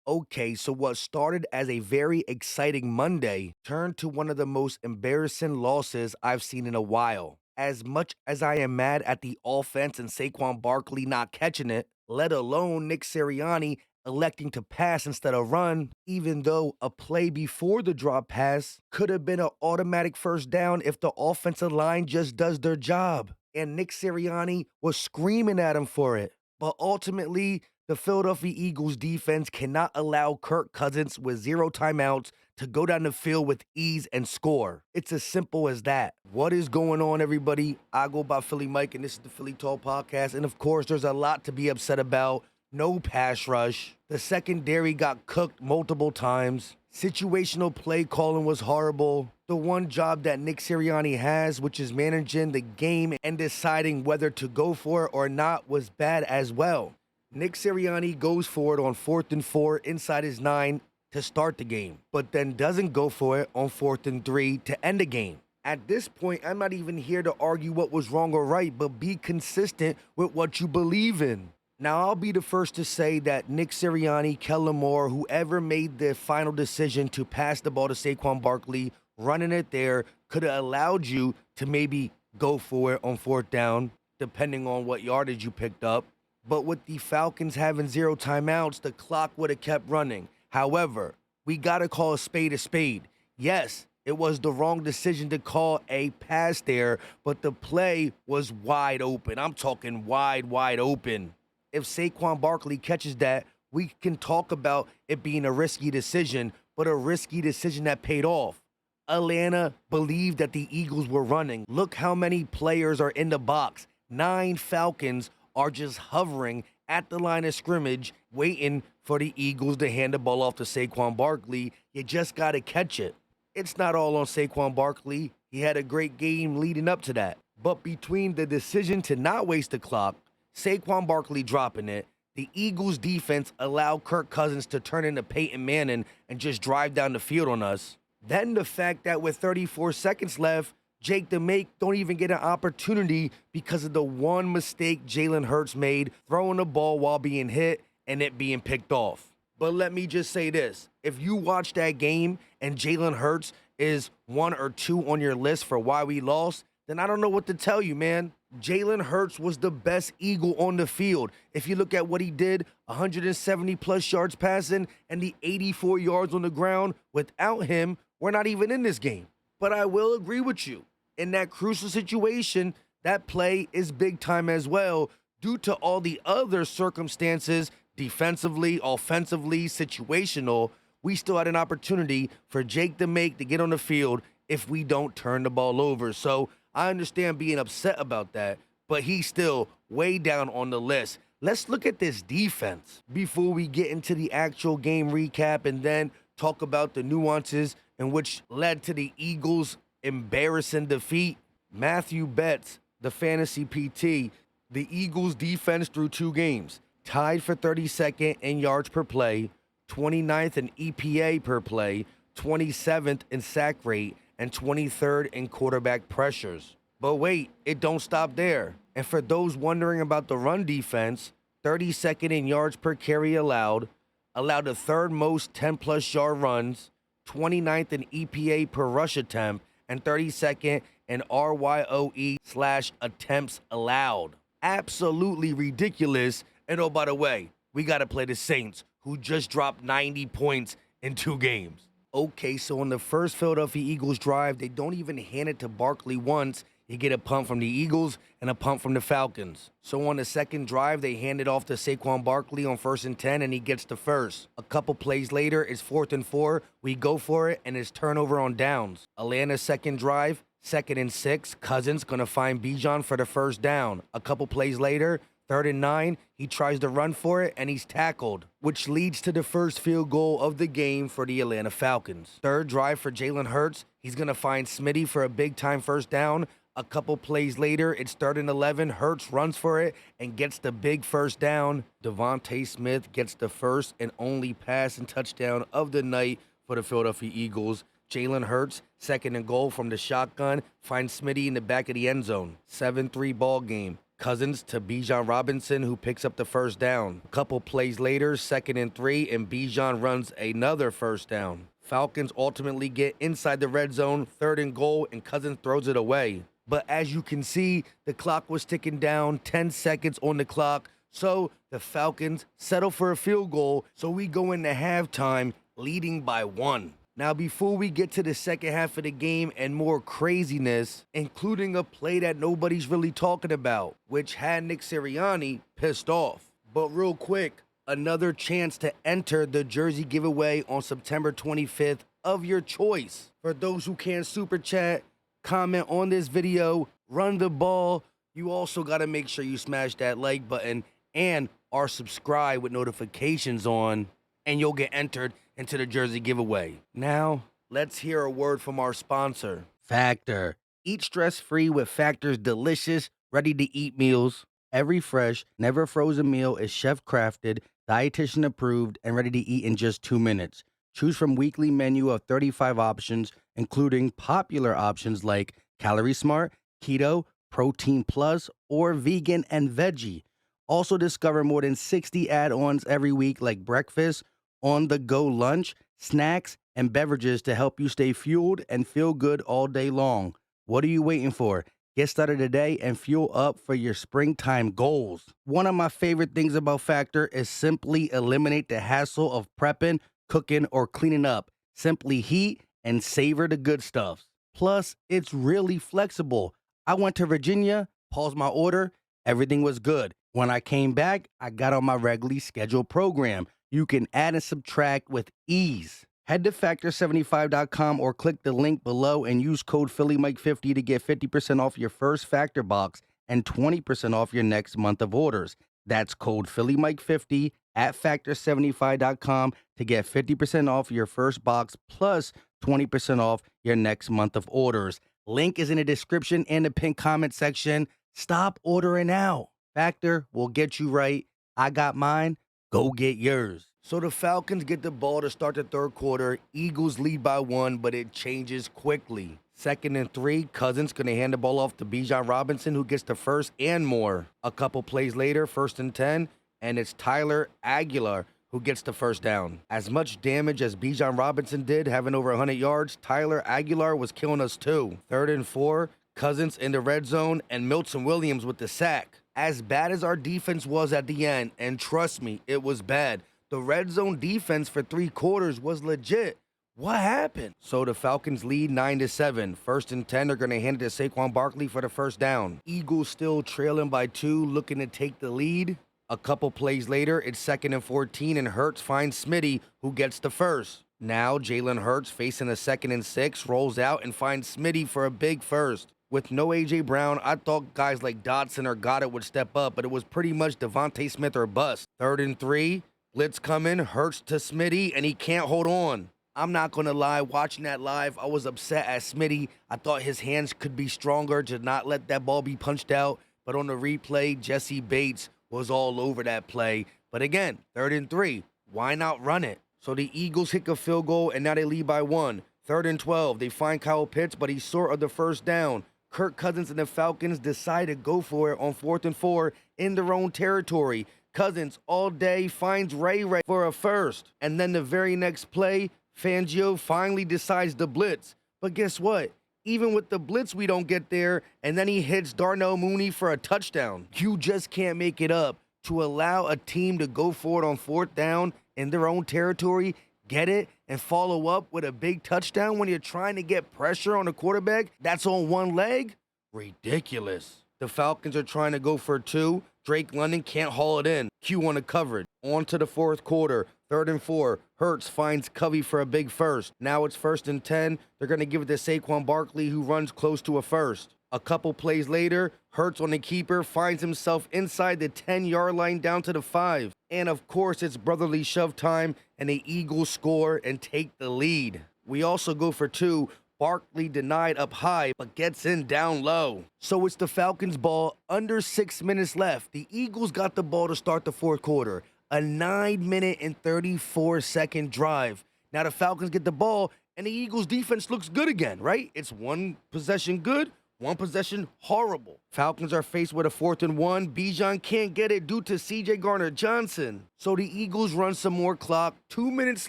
Okay, so what started as a very exciting Monday turned to one of the most embarrassing losses I've seen in a while. As much as I am mad at the offense and Saquon Barkley not catching it, let alone Nick Sirianni electing to pass instead of run, even though a play before the drop pass could have been an automatic first down if the offensive line just does their job. And Nick Sirianni was screaming at him for it. But ultimately, the Philadelphia Eagles defense cannot allow Kirk Cousins with 0 timeouts to go down the field with ease and score. It's as simple as that. What is going on, everybody? I go by Philly Mike, and this is the Philly Talk Podcast. And of course, there's a lot to be upset about. No pass rush. The secondary got cooked multiple times. Situational play calling was horrible. The one job that Nick Sirianni has, which is managing the game and deciding whether to go for it or not, was bad as well. Nick Sirianni goes for it on 4th and 4 inside his 9 to start the game, but then doesn't go for it on 4th and 3 to end the game. At this point, I'm not even here to argue what was wrong or right, but be consistent with what you believe in. Now, I'll be the first to say that Nick Sirianni, Kellen Moore, whoever made the final decision to pass the ball to Saquon Barkley, running it there, could have allowed you to maybe go for it on 4th down, depending on what yardage you picked up. But with the Falcons having 0 timeouts, the clock would have kept running. However, we got to call a spade a spade. Yes, it was the wrong decision to call a pass there, but the play was wide open. I'm talking wide open. If Saquon Barkley catches that, we can talk about it being a risky decision, but a risky decision that paid off. Atlanta believed that the Eagles were running. Look how many players are in the box. 9 Falcons are just hovering at the line of scrimmage, waiting for the Eagles to hand the ball off to Saquon Barkley. You just got to catch it. It's not all on Saquon Barkley. He had a great game leading up to that. But between the decision to not waste the clock, Saquon Barkley dropping it, the Eagles defense allowed Kirk Cousins to turn into Peyton Manning and just drive down the field on us. Then the fact that with 34 seconds left, Jake the Make don't even get an opportunity because of the one mistake Jalen Hurts made, throwing the ball while being hit and it being picked off. But let me just say this. If you watch that game and Jalen Hurts is 1 or 2 on your list for why we lost, then I don't know what to tell you, man. Jalen Hurts was the best Eagle on the field. If you look at what he did, 170-plus yards passing and the 84 yards on the ground, without him, we're not even in this game. But I will agree with you. In that crucial situation, that play is big time as well due to all the other circumstances, defensively, offensively, situational. We still had an opportunity for Jake the Make to get on the field if we don't turn the ball over. So I understand being upset about that, but he's still way down on the list. Let's look at this defense before we get into the actual game recap and then talk about the nuances in which led to the Eagles' embarrassing defeat. Matthew Betts, the fantasy PT, the Eagles' defense through 2 games, tied for 32nd in yards per play, 29th in EPA per play, 27th in sack rate, and 23rd in quarterback pressures. But wait, it don't stop there. And for those wondering about the run defense, 32nd in yards per carry allowed the 3rd most 10-plus yard runs, 29th in EPA per rush attempt, and 32nd in RYOE/attempts allowed. Absolutely ridiculous. And oh, by the way, we got to play the Saints, who just dropped 90 points in 2 games. Okay, so on the first Philadelphia Eagles drive, they don't even hand it to Barkley once. You get a punt from the Eagles and a punt from the Falcons. So on the second drive, they hand it off to Saquon Barkley on 1st and 10, and he gets the first. A couple plays later, it's 4th and 4. We go for it, and it's turnover on downs. Atlanta's second drive, 2nd and 6. Cousins going to find Bijan for the first down. A couple plays later, 3rd and 9, he tries to run for it, and he's tackled, which leads to the first field goal of the game for the Atlanta Falcons. Third drive for Jalen Hurts, he's going to find Smitty for a big-time first down. A couple plays later, it's 3rd and 11. Hurts runs for it and gets the big first down. Devontae Smith gets the first and only pass and touchdown of the night for the Philadelphia Eagles. Jalen Hurts, 2nd and goal from the shotgun, finds Smitty in the back of the end zone. 7-3 ball game. Cousins to Bijan Robinson, who picks up the first down. A couple plays later, 2nd and 3, and Bijan runs another first down. Falcons ultimately get inside the red zone, 3rd and goal, and Cousins throws it away. But as you can see, the clock was ticking down, 10 seconds on the clock, so the Falcons settle for a field goal, so we go into halftime leading by 1. Now, before we get to the second half of the game and more craziness, including a play that nobody's really talking about, which had Nick Sirianni pissed off. But real quick, another chance to enter the jersey giveaway on September 25th of your choice. For those who can't super chat, comment on this video, run the ball. You also got to make sure you smash that like button and are subscribed with notifications on, and you'll get entered into the jersey giveaway. Now, let's hear a word from our sponsor, Factor. Eat stress-free with Factor's delicious, ready-to-eat meals. Every fresh, never frozen meal is chef-crafted, dietitian approved, and ready to eat in just 2 minutes. Choose from weekly menu of 35 options, including popular options like Calorie Smart, Keto, Protein Plus, or Vegan and Veggie. Also discover more than 60 add-ons every week like breakfast, on-the-go lunch, snacks, and beverages to help you stay fueled and feel good all day long. What are you waiting for? Get started today and fuel up for your springtime goals. One of my favorite things about Factor is simply eliminate the hassle of prepping, cooking, or cleaning up. Simply heat and savor the good stuff. Plus, it's really flexible. I went to Virginia, paused my order, everything was good. When I came back, I got on my regularly scheduled program. You can add and subtract with ease. Head to Factor75.com or click the link below and use code PhillyMike50 to get 50% off your first Factor box and 20% off your next month of orders. That's code PhillyMike50 at Factor75.com to get 50% off your first box plus 20% off your next month of orders. Link is in the description and the pinned comment section. Stop ordering now. Factor will get you right. I got mine. Go get yours. So the Falcons get the ball to start the third quarter. Eagles lead by 1, but it changes quickly. 2nd and 3, Cousins going to hand the ball off to Bijan Robinson, who gets the first and more. A couple plays later, 1st and 10, and it's Tyler Aguilar who gets the first down. As much damage as Bijan Robinson did, having over 100 yards, Tyler Aguilar was killing us too. 3rd and 4, Cousins in the red zone, and Milton Williams with the sack. As bad as our defense was at the end, and trust me, it was bad, the red zone defense for 3 quarters was legit. What happened? So the Falcons lead 9-7. 1st and 10, they're going to hand it to Saquon Barkley for the first down. Eagles still trailing by 2, looking to take the lead. A couple plays later, it's 2nd and 14, and Hurts finds Smitty, who gets the first. Now Jalen Hurts, facing a 2nd and 6, rolls out and finds Smitty for a big first. With no A.J. Brown, I thought guys like Dotson or Goddard would step up, but it was pretty much Devontae Smith or bust. 3rd and 3, blitz coming, Hurts to Smitty, and he can't hold on. I'm not going to lie, watching that live, I was upset at Smitty. I thought his hands could be stronger to not let that ball be punched out, but on the replay, Jesse Bates was all over that play. But again, 3rd and 3, why not run it? So the Eagles kick a field goal, and now they lead by 1. 3rd and 12, they find Kyle Pitts, but he's short of the first down. Kirk Cousins and the Falcons decide to go for it on 4th and 4 in their own territory. Cousins all day finds Ray for a first. And then the very next play, Fangio finally decides to blitz. But guess what? Even with the blitz, we don't get there. And then he hits Darnell Mooney for a touchdown. You just can't make it up. To allow a team to go for it on 4th down in their own territory, get it, and follow up with a big touchdown when you're trying to get pressure on the quarterback that's on one leg? Ridiculous. The Falcons are trying to go for 2. Drake London can't haul it in. Q on the coverage. On to the 4th quarter. 3rd and 4. Hurts finds Covey for a big first. Now it's 1st and 10. They're going to give it to Saquon Barkley, who runs close to a first. A couple plays later, Hurts on the keeper finds himself inside the 10-yard line down to the 5. And of course, it's brotherly shove time, and the Eagles score and take the lead. We also go for 2. Barkley denied up high, but gets in down low. So it's the Falcons' ball, under 6 minutes left. The Eagles got the ball to start the 4th quarter. A 9-minute and 34-second drive. Now the Falcons get the ball, and the Eagles' defense looks good again, right? It's 1 possession good, One possession, horrible. Falcons are faced with a 4th and 1. Bijan can't get it due to C.J. Gardner-Johnson. So the Eagles run some more clock. 2 minutes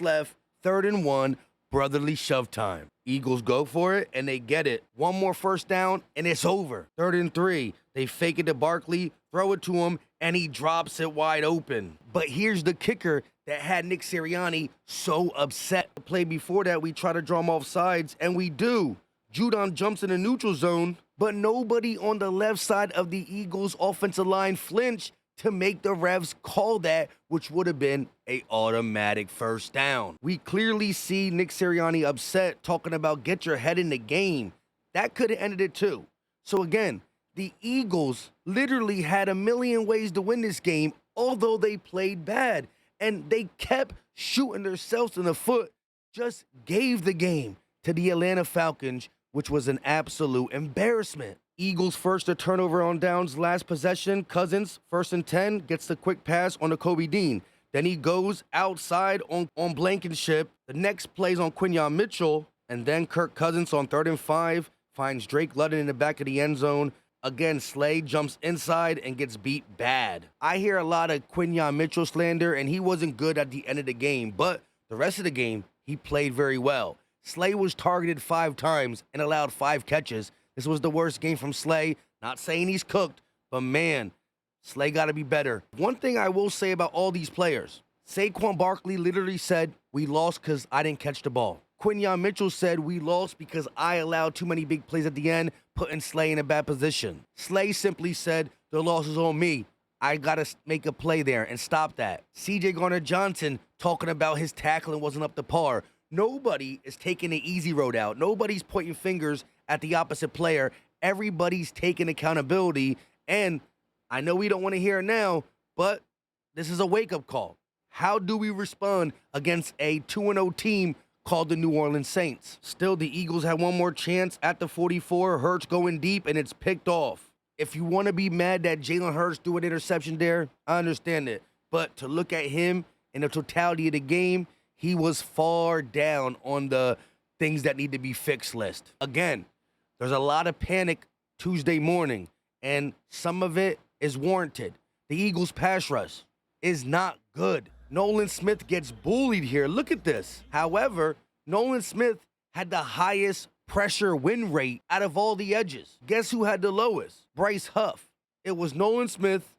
left, 3rd and 1, brotherly shove time. Eagles go for it, and they get it. One more first down, and it's over. 3rd and 3. They fake it to Barkley, throw it to him, and he drops it wide open. But here's the kicker that had Nick Sirianni so upset. The play before that, we try to draw him off sides, and we do. Judon jumps in the neutral zone, but nobody on the left side of the Eagles' offensive line flinched to make the refs call that, which would have been an automatic first down. We clearly see Nick Sirianni upset, talking about get your head in the game. That could have ended it too. So again, the Eagles literally had a million ways to win this game, although they played bad. And they kept shooting themselves in the foot, just gave the game to the Atlanta Falcons, which was an absolute embarrassment. Eagles first to turnover on downs last possession. Cousins, 1st and 10, gets the quick pass on the Kobe Dean. Then he goes outside on Blankenship. The next play's on Quinyon Mitchell. And then Kirk Cousins on 3rd and 5 finds Drake Ludden in the back of the end zone. Again, Slay jumps inside and gets beat bad. I hear a lot of Quinyon Mitchell slander, and he wasn't good at the end of the game. But the rest of the game, he played very well. Slay was targeted 5 times and allowed 5 catches. This was the worst game from Slay. Not saying he's cooked, but man, Slay got to be better. One thing I will say about all these players, Saquon Barkley literally said, "We lost because I didn't catch the ball." Quinyon Mitchell said, "We lost because I allowed too many big plays at the end, putting Slay in a bad position." Slay simply said, "The loss is on me. I got to make a play there and stop that." C.J. Gardner-Johnson talking about his tackling wasn't up to par. Nobody is taking the easy road out. Nobody's pointing fingers at the opposite player. Everybody's taking accountability. And I know we don't want to hear it now, but this is a wake-up call. How do we respond against a 2-0 team called the New Orleans Saints? Still, the Eagles had one more chance at the 44. Hurts going deep, and it's picked off. If you want to be mad that Jalen Hurts threw an interception there, I understand it. But to look at him in the totality of the game, he was far down on the things that need to be fixed list. Again, there's a lot of panic Tuesday morning, and some of it is warranted. The Eagles' pass rush is not good. Nolan Smith gets bullied here. Look at this. However, Nolan Smith had the highest pressure win rate out of all the edges. Guess who had the lowest? Bryce Huff. It was Nolan Smith,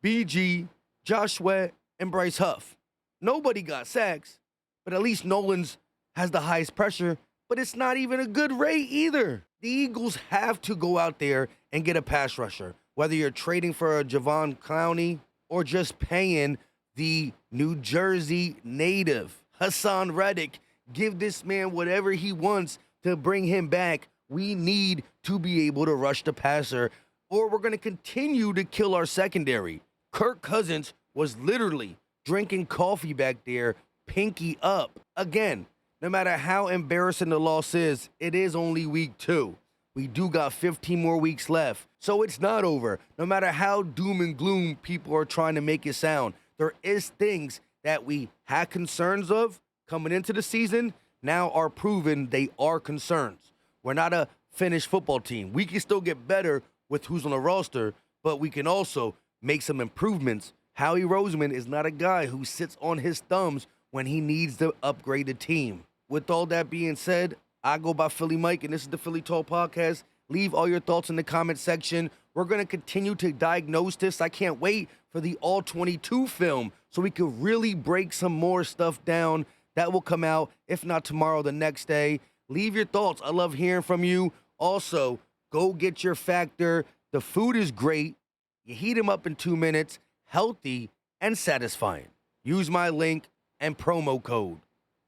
BG, Josh Sweat, and Bryce Huff. Nobody got sacks, but at least Nolan's has the highest pressure, but it's not even a good rate either. The Eagles have to go out there and get a pass rusher, whether you're trading for a Javon Clowney or just paying the New Jersey native, Hasson Reddick. Give this man whatever he wants to bring him back. We need to be able to rush the passer, or we're going to continue to kill our secondary. Kirk Cousins was literally drinking coffee back there, pinky up. Again, no matter how embarrassing the loss is, it is only week 2. We do got 15 more weeks left, so it's not over. No matter how doom and gloom people are trying to make it sound, there is things that we had concerns of coming into the season, now are proven they are concerns. We're not a finished football team. We can still get better with who's on the roster, but we can also make some improvements. Howie Roseman is not a guy who sits on his thumbs when he needs to upgrade the team. With all that being said, I go by Philly Mike, and this is the Philly Talk Podcast. Leave all your thoughts in the comment section. We're going to continue to diagnose this. I can't wait for the All-22 film so we can really break some more stuff down. That will come out, if not tomorrow, the next day. Leave your thoughts. I love hearing from you. Also, go get your factor. The food is great. You heat them up in 2 minutes. Healthy and satisfying. Use my link and promo code.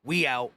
We out.